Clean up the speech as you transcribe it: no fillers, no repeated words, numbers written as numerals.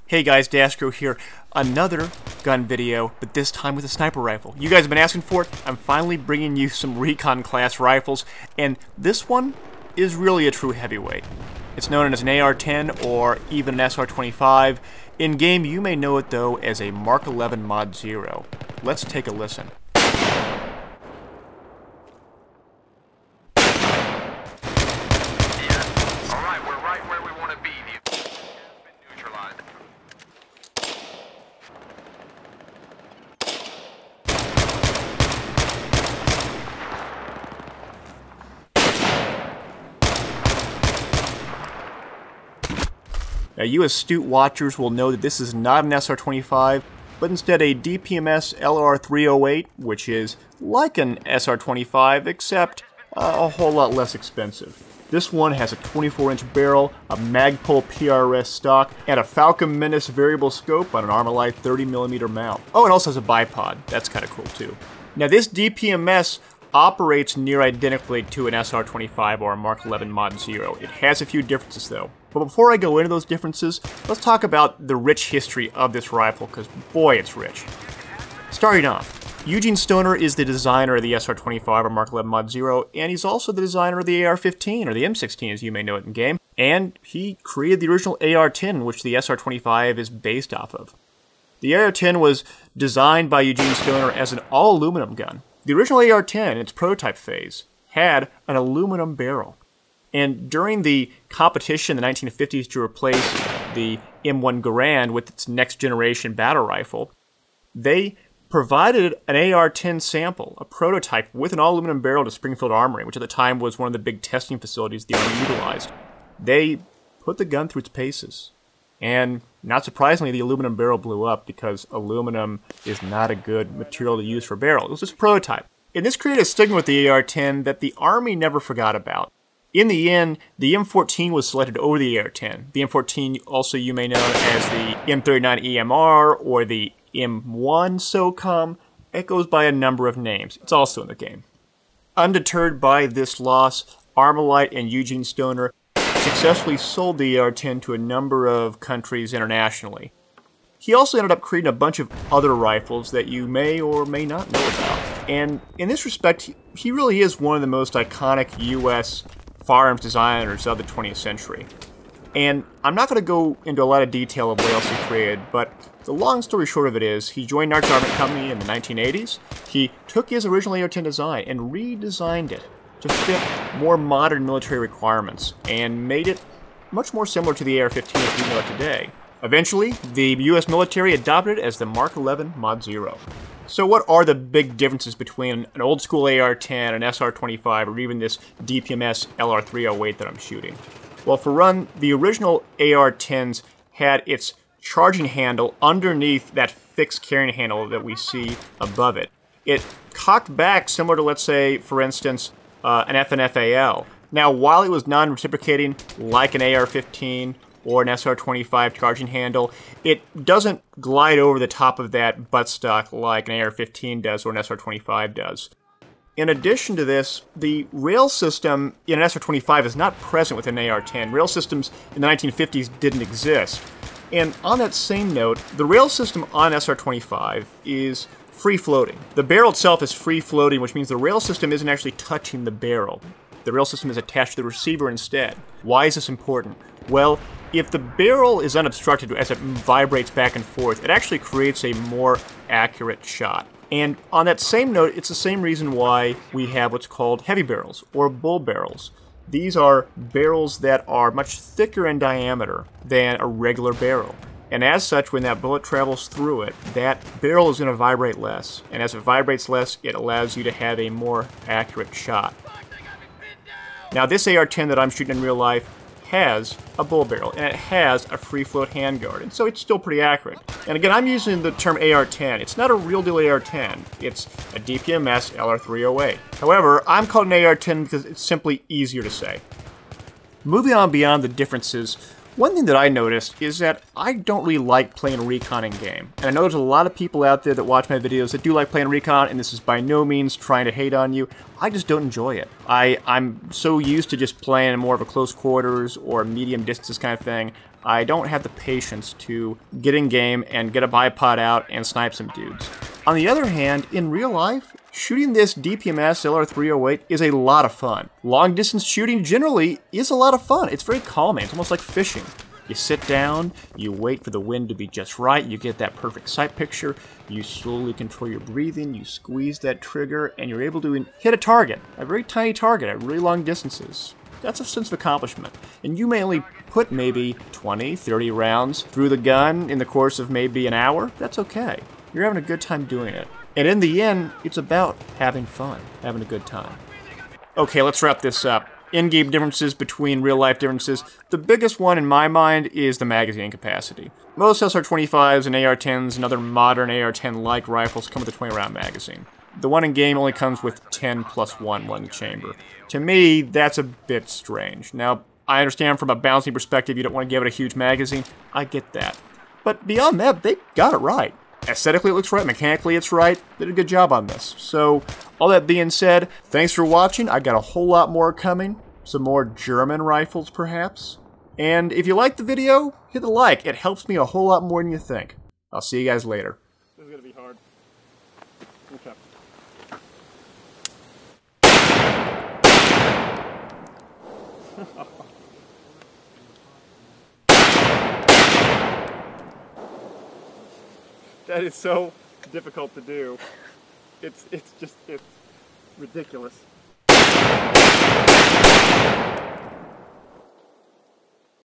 Hey guys, Daskro here. Another gun video, but this time with a sniper rifle. You guys have been asking for it. I'm finally bringing you some recon class rifles, and this one is really a true heavyweight. It's known as an AR-10 or even an SR-25. In game, you may know it though as a Mark 11 Mod 0. Let's take a listen. Now, you astute watchers will know that this is not an SR-25, but instead a DPMS LR-308, which is like an SR-25, except a whole lot less expensive. This one has a 24-inch barrel, a Magpul PRS stock, and a Falcon Menace variable scope on an Armalite 30mm mount. Oh, it also has a bipod. That's kind of cool, too. Now, this DPMS operates near identically to an SR-25 or a Mark 11 Mod 0. It has a few differences, though. But before I go into those differences, let's talk about the rich history of this rifle, because boy, it's rich. Starting off, Eugene Stoner is the designer of the SR-25 or Mark 11 Mod 0, and he's also the designer of the AR-15, or the M16 as you may know it in game, and he created the original AR-10, which the SR-25 is based off of. The AR-10 was designed by Eugene Stoner as an all-aluminum gun. The original AR-10, in its prototype phase, had an aluminum barrel. And during the competition in the 1950s to replace the M1 Garand with its next generation battle rifle, they provided an AR-10 sample, a prototype with an all-aluminum barrel to Springfield Armory, which at the time was one of the big testing facilities the Army utilized. They put the gun through its paces. And not surprisingly, the aluminum barrel blew up because aluminum is not a good material to use for barrel. It was just a prototype. And this created a stigma with the AR-10 that the Army never forgot about. In the end, the M14 was selected over the AR-10. The M14, also you may know as the M39 EMR or the M1 SOCOM. It goes by a number of names. It's also in the game. Undeterred by this loss, Armalite and Eugene Stoner successfully sold the AR-10 to a number of countries internationally. He also ended up creating a bunch of other rifles that you may or may not know about. And in this respect, he really is one of the most iconic U.S. firearms designers of the 20th century. And I'm not going to go into a lot of detail of what else he created, but the long story short of it is, he joined Narch Armament Company in the 1980s. He took his original AR-10 design and redesigned it to fit more modern military requirements and made it much more similar to the AR-15 as we know it today. Eventually, the U.S. military adopted it as the Mark 11 Mod 0. So what are the big differences between an old school AR-10, an SR-25, or even this DPMS LR-308 that I'm shooting? Well, for one, the original AR-10s had its charging handle underneath that fixed carrying handle that we see above it. It cocked back similar to, let's say, for instance, an FNFAL. Now, while it was non-reciprocating like an AR-15 or an SR-25 charging handle, it doesn't glide over the top of that buttstock like an AR-15 does or an SR-25 does. In addition to this, the rail system in an SR-25 is not present with an AR-10. Rail systems in the 1950s didn't exist. And on that same note, the rail system on SR-25 is free-floating. The barrel itself is free-floating, which means the rail system isn't actually touching the barrel. The rail system is attached to the receiver instead. Why is this important? Well, if the barrel is unobstructed as it vibrates back and forth, it actually creates a more accurate shot. And on that same note, it's the same reason why we have what's called heavy barrels, or bull barrels. These are barrels that are much thicker in diameter than a regular barrel. And as such, when that bullet travels through it, that barrel is going to vibrate less. And as it vibrates less, it allows you to have a more accurate shot. Now, this AR-10 that I'm shooting in real life has a bull barrel, and it has a free float handguard, and so it's still pretty accurate. And again, I'm using the term AR-10. It's not a real deal AR-10. It's a DPMS LR-308. However, I'm calling it an AR-10 because it's simply easier to say. Moving on beyond the differences, One thing that I noticed is that I don't really like playing recon in game. And I know there's a lot of people out there that watch my videos that do like playing recon, and this is by no means trying to hate on you. I just don't enjoy it. I'm so used to just playing more of a close quarters or medium distances kind of thing. I don't have the patience to get in game and get a bipod out and snipe some dudes. On the other hand, in real life, shooting this DPMS LR-308 is a lot of fun. Long distance shooting generally is a lot of fun. It's very calming. It's almost like fishing. You sit down, you wait for the wind to be just right, you get that perfect sight picture, you slowly control your breathing, you squeeze that trigger, and you're able to hit a target, a very tiny target at really long distances. That's a sense of accomplishment. And you may only put maybe 20, 30 rounds through the gun in the course of maybe an hour. That's okay. You're having a good time doing it. And in the end, it's about having fun, having a good time. Okay, let's wrap this up. In-game differences between real-life differences. The biggest one in my mind is the magazine capacity. Most SR-25s and AR-10s and other modern AR-10-like rifles come with a 20-round magazine. The one in-game only comes with 10 plus 1 in the chamber. To me, that's a bit strange. Now, I understand from a balancing perspective you don't want to give it a huge magazine. I get that. But beyond that, they got it right. Aesthetically, it looks right. Mechanically, it's right. They did a good job on this. So, all that being said, thanks for watching. I got a whole lot more coming. Some more German rifles, perhaps. And if you liked the video, hit the like. It helps me a whole lot more than you think. I'll see you guys later. This is going to be hard. Okay. That is so difficult to do. It's ridiculous.